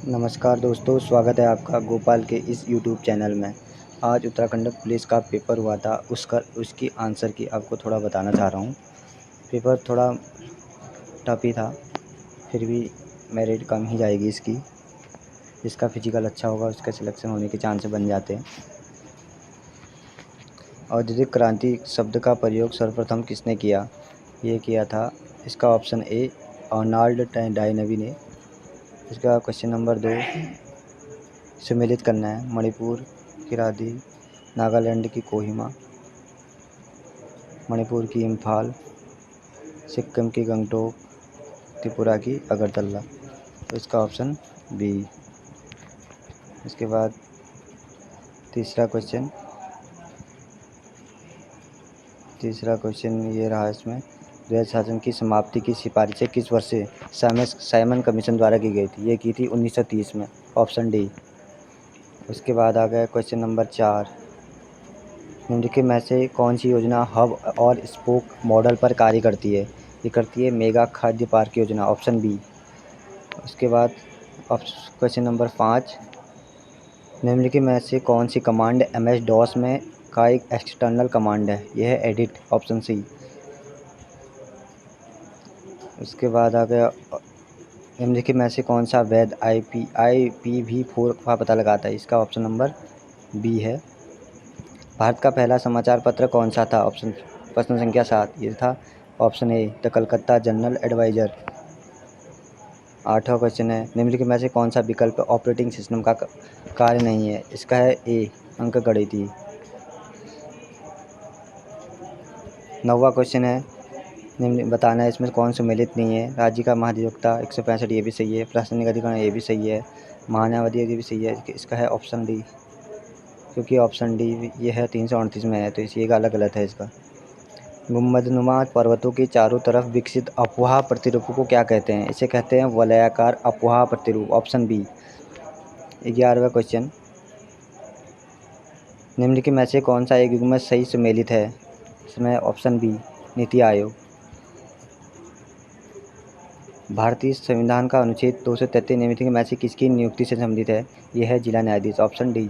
नमस्कार दोस्तों, स्वागत है आपका गोपाल के इस यूट्यूब चैनल में। आज उत्तराखंड पुलिस का पेपर हुआ था, उसकी आंसर की आपको थोड़ा बताना चाह रहा हूँ। पेपर थोड़ा टफ ही था, फिर भी मेरिट कम ही जाएगी इसकी। जिसका फिजिकल अच्छा होगा उसका सिलेक्शन होने के चांस बन जाते हैं। औद्योगिक क्रांति शब्द का प्रयोग सर्वप्रथम किसने किया? ये किया था इसका ऑप्शन ए आर्नल्ड डायनबी ने। इसका क्वेश्चन नंबर 2 सम्मिलित करना है। मणिपुर की राधी, नागालैंड की कोहिमा, मणिपुर की इम्फाल, सिक्किम की गंगटोक, त्रिपुरा की अगरतला। तो इसका ऑप्शन बी। इसके बाद तीसरा क्वेश्चन ये रहा इसमें, द्वैध शासन की समाप्ति की सिफारिशें किस वर्ष से साइमन कमीशन द्वारा की गई थी? ये की थी 1930 में, ऑप्शन डी। उसके बाद आ गया क्वेश्चन नंबर 4, निम्नलिखित में से कौन सी योजना हब और स्पोक मॉडल पर कार्य करती है? ये करती है मेगा खाद्य पार्क योजना, ऑप्शन बी। उसके बाद क्वेश्चन नंबर 5, निम्नलिखित में से कौन सी कमांड MS DOS में का एक एक्सटर्नल कमांड है? यह है एडिट, ऑप्शन सी। उसके बाद आ गया निम्नलिखित में से कौन सा वैध IPv4 का पता लगाता है? इसका ऑप्शन नंबर बी है। भारत का पहला समाचार पत्र कौन सा था? प्रश्न संख्या 7, ये था option A the Calcutta general advisor. 8वां क्वेश्चन है, निम्नलिखित में से कौन सा विकल्प ऑपरेटिंग सिस्टम का कार्य नहीं है? इसका है ए अंकगणितीय। 9वां क्वेश्चन है, निम्न बताना है इसमें कौन सम्मिलित नहीं है? राज्य का महाधिवक्ता 165, ये भी सही है। प्रशासनिक अधिकरण, ये भी सही है। महान्यायवादी, ये भी सही है। इसका है ऑप्शन डी, क्योंकि ऑप्शन डी ये है 338 में है, तो इसी का गलत है इसका। गुंबदनुमा पर्वतों के चारों तरफ विकसित अफवाह प्रतिरूप को क्या कहते हैं? इसे कहते हैं वलयाकार अफवाह प्रतिरूप, ऑप्शन बी। 11वां क्वेश्चन, निम्नलिखित में से कौन सा एक युग्म सही सम्मिलित है? इसमें ऑप्शन बी नीति आयोग। भारतीय संविधान का अनुच्छेद 233 निम्नलिखित में से किसकी नियुक्ति से संबंधित है? यह है जिला न्यायाधीश, ऑप्शन डी।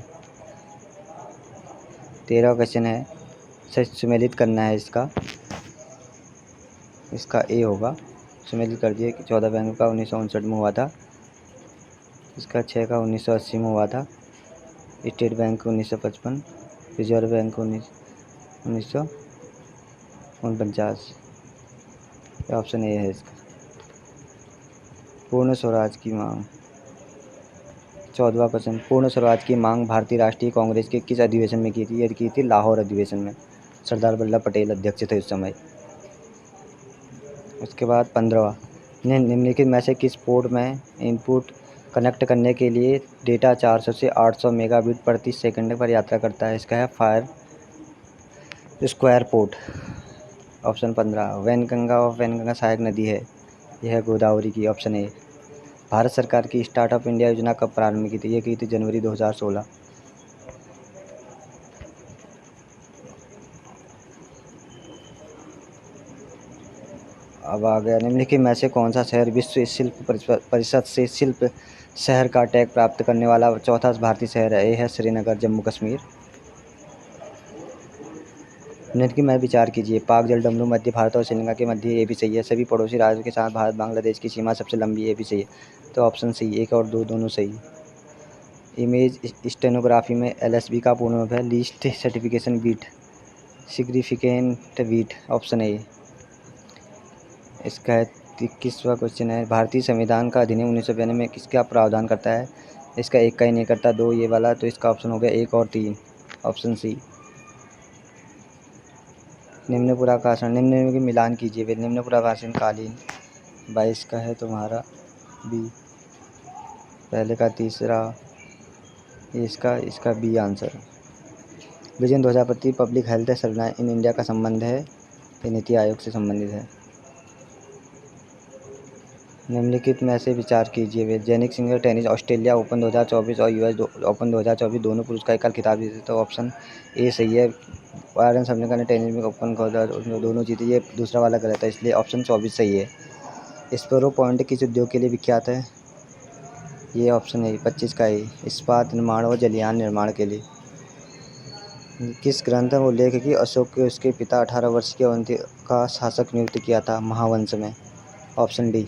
13वां क्वेश्चन है, सम्मिलित करना है इसका ए होगा। सम्मिलित कर दिए कि 14 बैंक का 1959 में हुआ था। इसका 6 का 1980 में हुआ था। State bank 1955, reserve bank 1949। Option A है इसका। पूर्ण स्वराज की मांग। 14वां क्वेश्चन, पूर्ण स्वराज की मांग भारतीय राष्ट्रीय कांग्रेस के किस अधिवेशन में की थी? यह की थी लाहौर अधिवेशन में। सरदार वल्लभ पटेल अध्यक्ष थे उस समय। उसके बाद 15वां, निम्नलिखित में से किस पोर्ट में इनपुट कनेक्ट करने के लिए डेटा 400 से 800 मेगाबिट प्रति सेकंड पर यात्रा करता है? इसका है fire square port, option 15। Wainganga सहायक नदी है, यह है गोदावरी की, ऑप्शन ए। भारत सरकार की स्टार्टअप इंडिया योजना कब प्रारंभ की थी? ये की थी जनवरी 2016। अब आ गया, निम्नलिखित में से कौन सा शहर विश्व शिल्प परिषद से शिल्प शहर का टैग प्राप्त करने वाला चौथा भारतीय शहर है? ये है श्रीनगर, जम्मू कश्मीर। निम्नलिखित में विचार कीजिए, पाक जलडमरू मध्य भारत और श्रीलंका के मध्य, ये भी सही है। सभी पड़ोसी राज्यों के साथ भारत बांग्लादेश की सीमा सबसे लंबी, ये भी सही है। तो ऑप्शन सी, 1 और 2 दोनों सही। इमेज स्टेनोग्राफी में LSB का पूर्ण रूप है least certification beat significant beat, option A. इसका 21वां क्वेश्चन है, भारतीय संविधान का अधिनियम 1992 में किसका प्रावधान करता है? इसका एक का ही नहीं करता, 2 ये वाला, तो इसका ऑप्शन हो गया 1 और 3, ऑप्शन सी। निम्न पुराकाशन, निम्न में मिलान कीजिए वे। निम्न पुराकाशन कालीन 22 का है तुम्हारा बी। पहले का तीसरा, इसका B answer. Vision 2025 public health surveillance in India का संबंध है, ये नीति आयोग से संबंधित है। निम्नलिखित में से विचार कीजिए वे। Jannik Sinner tennis Australia Open 2024 और US ओपन 2024 दोनों पुरुष का एकल खिताब जीते, तो ऑप्शन ए सही है। वायरन सबने ने टेनिस में ओपन दोनों जीते, ये दूसरा वाला गलत है, इसलिए ऑप्शन 24 सही है। स्पैरो पॉइंट किस उद्योग के लिए विख्यात है? ये ऑप्शन है 25 का ए, इस्पात निर्माण और जलयान निर्माण के लिए। किस ग्रंथ में उल्लेख है कि अशोक के उसके पिता 18 वर्ष की अवधि का शासक नियुक्त किया था महावंश में? Option D.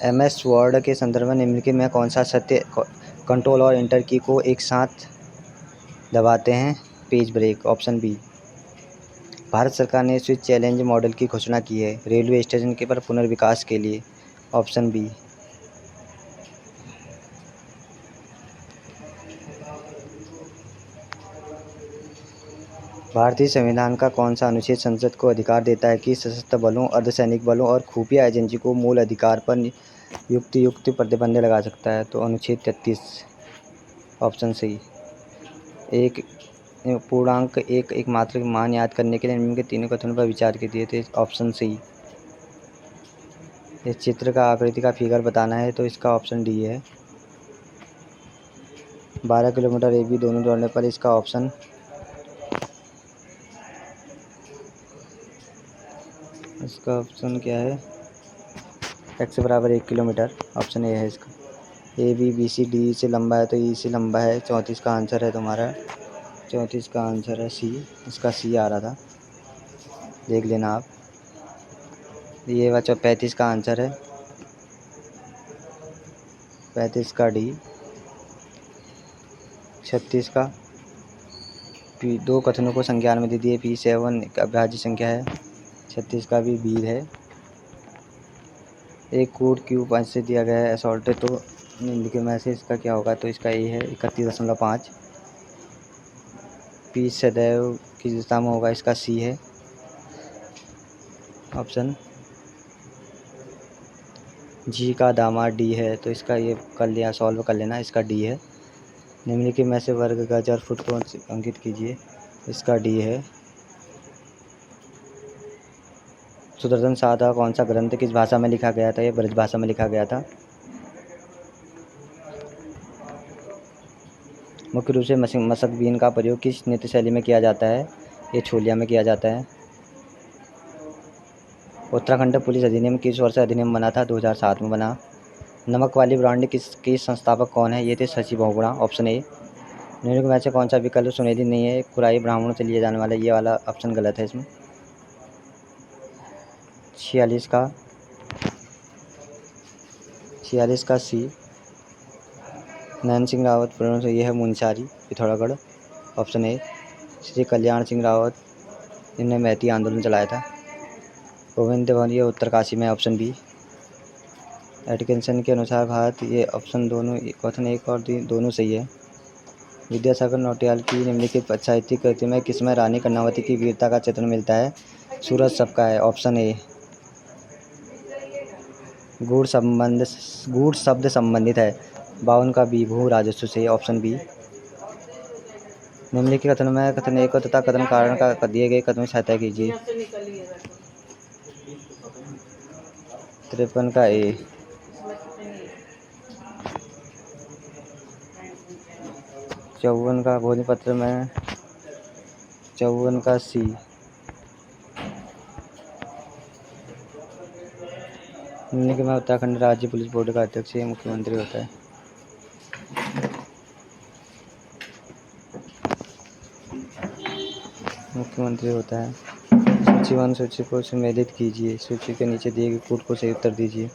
MS वर्ड के संदर्भ में निम्नलिखित में कौन सा सत्य कंट्रोल और इंटर की को एक साथ दबाते हैं? Page break. Option B. Bharat सरकार ने स्विच चैलेंज मॉडल की घोषणा की है रेलवे स्टेशन के पर पुनर्विकास के लिए। Option B. भारतीय संविधान का कौन सा अनुच्छेद संसद को अधिकार देता है कि सशस्त्र बलों, अर्धसैनिक बलों और खुफिया एजेंसी को मूल अधिकार पर युक्त प्रतिबंध लगा सकता है? तो अनुच्छेद 33। Option C. एक पूर्णांक एक एकमात्र मान याद करने के लिए निम्न के तीनों कथनों पर विचार कीजिए। थे ऑप्शन सी। इस चित्र का आकृति का फिगर बताना है तो इसका ऑप्शन डी है। 12 किलोमीटर ए बी दोनों दौड़ने पर इसका ऑप्शन क्या है? x बराबर 1 किलोमीटर। ऑप्शन ए है इसका। A B B C D से लंबा है तो ई से लंबा है। 34 का आंसर है तुम्हारा। 34 का आंसर है सी। इसका सी आ रहा था, देख लेना आप। ये बच्चों 35 का आंसर है। 35 का डी। 36 का पी। दो कथनों को संज्ञान में दे दिए। P7 एक अविभाज्य संख्या है। 36 का भी बी है। एक कोड क्यू 5 से दिया गया है असॉल्टेड, तो निम्नलिखित में से इसका क्या होगा? तो इसका ए है 31.5। पी सदैव किस दिशा में होगा? इसका सी है ऑप्शन। जी का दामाद डी है तो इसका ये कर लिया, सॉल्व कर लेना। इसका डी है। निम्नलिखित में से वर्ग गज और फुट को अंकित कीजिए। इसका डी है। सुदर्शन साधा कौन सा ग्रंथ किस भाषा में लिखा गया था? ये ब्रज भाषा में लिखा गया था। मुख्य रूप से मशक बीन का प्रयोग किस नृत्य शैली में किया जाता है? ये छोलिया में किया जाता है। उत्तराखंड पुलिस अधिनियम किस वर्ष अधिनियम बना था? 2007 में बना। नमक वाली ब्रांड किसके संस्थापक कौन है? ये थे शशि बहुगुणा। Option A. निम्नलिखित में से कौन सा विकल्प सुनिश्चित नहीं है? कुराई ब्राह्मणों से लिए जाने वाला, ये वाला ऑप्शन गलत है इसमें। 46 का सी। नैन सिंह रावत प्रणव से, यह है मुंशारी पिथौरागढ़। Option A. श्री कल्याण सिंह रावत, इन्होंने मैती आंदोलन चलाया था। गोविंद भवन, ये उत्तरकाशी में। Option B. एटकिंसन के अनुसार भारत, ये ऑप्शन दोनों कथन एक और दोनों सही है। विद्यासागर नौटियाल की निम्नलिखित साहित्यिक कृति में किसमें रानी कर्णावती की वीरता का चित्रण मिलता है? सूरज सबका है। Option A. गूढ़ शब्द संबंधित है। 52 का बी भू राजस्व से। Option B. निम्नलिखित कथनों में कथन एक तथा कथन कारण का दिए गए कथनों से सहायता कीजिए। 53 का ए। 54 का भोजन पत्र में। 54 का सी। निम्नलिखित में उत्तराखंड राज्य पुलिस बोर्ड का अध्यक्ष या मुख्यमंत्री होता है? मुख्यमंत्री होता है। सूचीवान सूची को संवेदित कीजिए। सूची के नीचे दिए गए कोड को सही उत्तर दीजिए।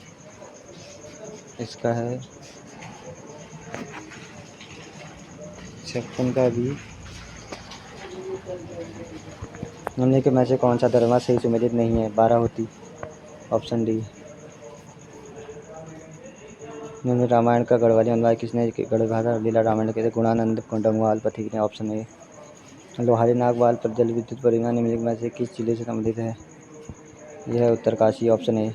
इसका है 56 का भी। निम्नलिखित में से कौन सा दरवाजा सही संवेदित नहीं है? 12 होती। Option D. निम्न रामायण का गढ़वाली अनुवाद किसने? गढ़भाषा लीला रामायण के गुणानंद डंगवाल पथिक ने। Option A. लोहारी नागवाल पर जल विद्युत परियोजना निम्नलिखित में से किस जिले से संबंधित है? यह है उत्तरकाशी। Option A.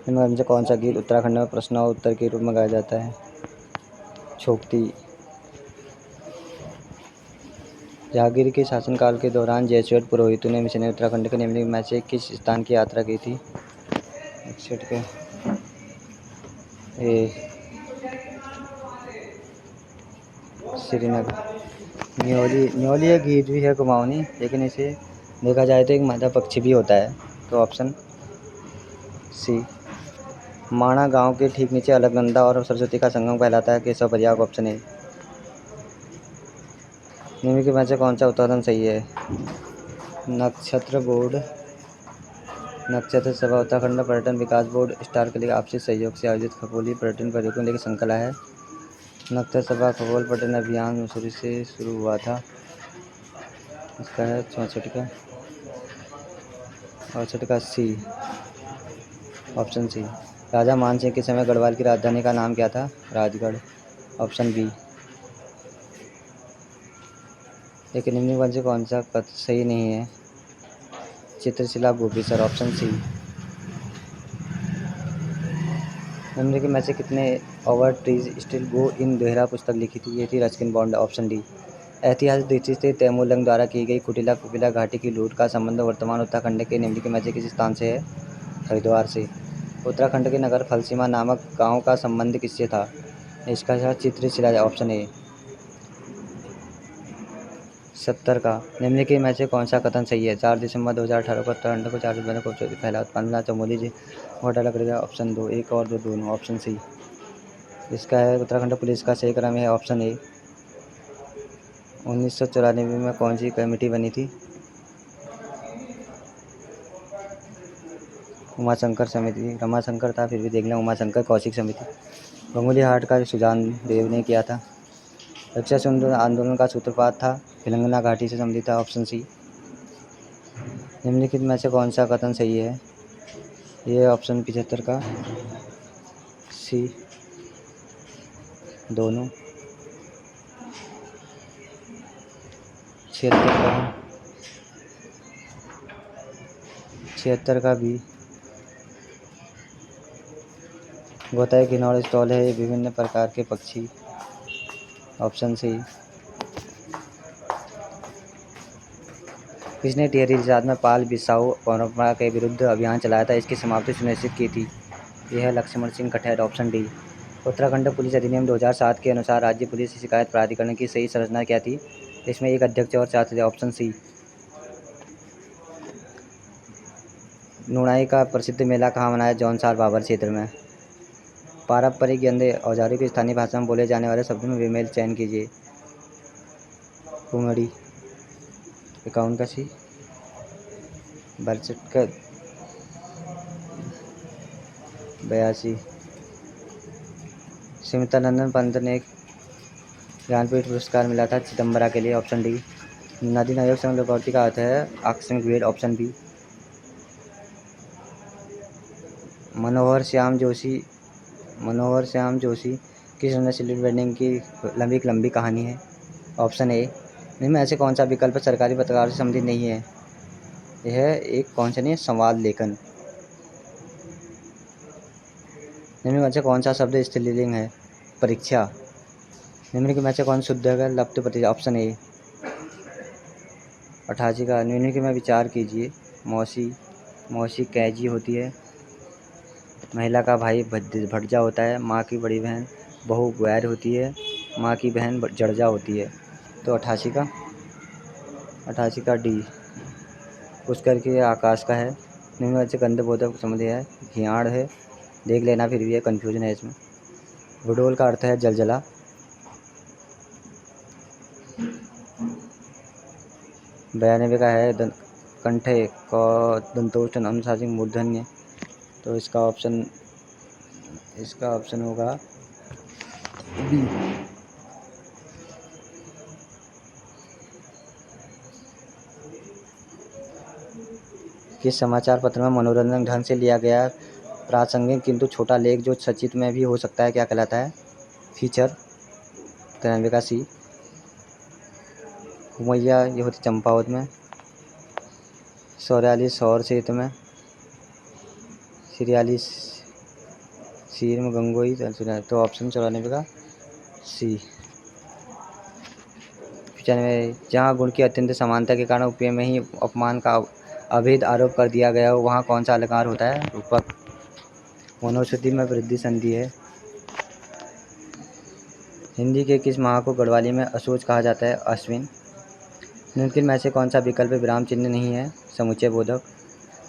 इनमें से कौन सा गीत उत्तराखंड में प्रश्न और उत्तर के रूप में गाया जाता है? छोकती। जहांगीर के शासनकाल के दौरान जेसुइट पुरोहितों ने मिशनरी उत्तराखंड के निम्नलिखित में से किस स्थान की यात्रा की थी? 61 के ए। श्रीनगर। न्योली एक गीत भी है कुमाऊनी, लेकिन इसे देखा जाए तो एक मादा पक्षी भी होता है। तो ऑप्शन सी। माणा गांव के ठीक नीचे अलकनंदा और सरस्वती का संगम कहलाता है। Keshav Prayag option A. निम्नलिखित में से कौन सा उत्पादन सही है? नक्षत्र बोर्ड, नक्षत्र सभा, उत्तराखंड पर्यटन विकास बोर्ड, स्टार क्लिक आपसी सहयोग से आयोजित खगोलीय पर्यटन पर्यटकों को लेकर श्रृंखला है। नक्षत्र सभा खगोल पर्यटन अभियान मसूरी से शुरू हुआ था। इसका है 64 का, 68 का सी, ऑप्शन सी। राजा मानसिंह के समय गढ़वाल की राजधानी का नाम क्या था? Rajgarh, option B. लेकिन निम्नलिखित में से कौन सा कथन सही नहीं है? Chitrashila गोपीसर, option C. निम्नलिखित में से कितने ओवर ट्रीज स्टिल गो इन दोहरा पुस्तक लिखी थी? ये थी रस्किन बॉन्ड, ऑप्शन डी। ऐतिहासिक दृष्टि से तैमूरलंग द्वारा की गई कुटिला कपिला घाटी की लूट का संबंध वर्तमान उत्तराखंड के निम्नलिखित में से किस स्थान से है? हरिद्वार से। उत्तराखंड के नगर फलसीमा नामक गांव का संबंध किससे था? इसका था चित्रशिला, ऑप्शन ए। 70 का। निम्नलिखित में से कौन सा कथन सही है? 4 दिसंबर 2018 को उत्तराखंड को 4 दिसंबर को पहला उत्पादन चमोली जी घोटाला करेगा, ऑप्शन 2। एक और दो दोनों, ऑप्शन सी। इसका है उत्तराखंड पुलिस का सही क्रम है ऑप्शन ए। 1994 में कौन सी कमेटी बनी थी? उमाशंकर समिति। रमाशंकर था, फिर भी देख लें। उमाशंकर कौशिक समिति। गंगोली हाट का सुजान देव ने किया था। रक्षा आंदोलन का सूत्रपात था, तेलंगाना घाटी से संबंधित था, ऑप्शन सी। निम्नलिखित में से कौन सा कथन सही है? ये ऑप्शन 75 का सी, दोनों। 76 का भी। गोताई घिनौड़ स्टॉल है विभिन्न प्रकार के पक्षी, ऑप्शन सी। किसने टिहरी रिसार्ट में पाल बिसाऊ परंपरा के विरुद्ध अभियान चलाया था? इसकी समाप्ति सुनिश्चित की थी? यह है लक्ष्मण सिंह कठेर, ऑप्शन डी। उत्तराखंड पुलिस अधिनियम 2007 के अनुसार राज्य पुलिस शिकायत प्राधिकरण की सही संरचना क्या थी? इसमें एक अध्यक्ष और 4 सदस्य, ऑप्शन सी। नुणाई का प्रसिद्ध मेला कहाँ मनाया? जौनसार बाबर क्षेत्र में। पारंपरिक यंत्र औजारों की स्थानीय भाषा में बोले जाने वाले शब्दों में विमेल चयन कीजिए। कुंगड़ी, 51 का सी। 62 का 82। स्मितानंदन पंत ने ज्ञानपीठ पुरस्कार मिला था चिदम्बरा के लिए, ऑप्शन डी। नदी नायक संघ लकौटी का अर्थ है आकस्मिक भीड़, ऑप्शन बी। मनोहर श्याम जोशी किस सिल्वर वेडिंग की लंबी कहानी है? Option A. इनमें ऐसे कौन सा विकल्प सरकारी पत्रकार से संबंधित नहीं है? यह एक कौन सा नहीं, संवाद लेखन। निम्न में से कौन सा शब्द स्त्रीलिंग है? परीक्षा। निम्नलिखित में से कौन शुद्ध है? लप्त प्रतिशत, ऑप्शन ए। 88 का। निम्नलिखित में विचार कीजिए। मौसी कैजी होती है, महिला का भाई भटजा होता है, माँ की बड़ी बहन बहू ग्वैर होती है, माँ की बहन जड़जा होती है। तो 88 का डी। पुष्कर के आकाश का है। निम्न में से गंधबोधक संबंधी है, घियाड़ है, देख लेना फिर भी है, कन्फ्यूजन है इसमें। भुडोल का अर्थ है जलजला। बयानबे का है कंठे क दंतोष्ठ अनुशासिक मूर्धन्य। तो इसका ऑप्शन होगा बी। किस समाचार पत्र में मनोरंजन ढंग से लिया गया प्रासंगिक किंतु छोटा लेख जो सचित्र में भी हो सकता है क्या कहलाता है? फीचर। 93 का सी। हुमैया ये होती चंपावत में। सौर्याली सौर क्षेत्र में। सिरियाली सीर में गंगोई। तो ऑप्शन 94 का सी। 95। जहाँ गुण की अत्यंत समानता के कारण उपमेय में ही अपमान का अभेद आरोप कर दिया गया हो वहाँ कौन सा अलंकार होता है? रूपक। वनौषधि में वृद्धि संधि है। हिंदी के किस माह को गढ़वाली में असोज कहा जाता है? अश्विन। निम्नलिखित में से कौन सा विकल्प विराम चिन्ह नहीं है? समुच्चय बोधक।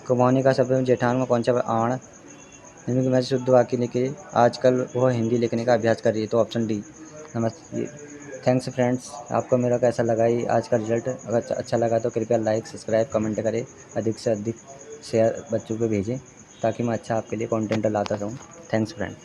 कुमाऊनी का शब्द जेठान में कौन सा आण? जिनमें कि मैं शुद्ध वाक्य लिखे आजकल वह हिंदी लिखने का अभ्यास कर रही है, तो ऑप्शन डी। नमस्ते। थैंक्स फ्रेंड्स, आपको मेरा कैसा लगा ये आज का रिजल्ट? अगर अच्छा लगा तो कृपया लाइक सब्सक्राइब कमेंट करें, अधिक से अधिक शेयर बच्चों को भेजें ताकि मैं अच्छा आपके लिए कंटेंट लाता रहूँ। Thanks friend.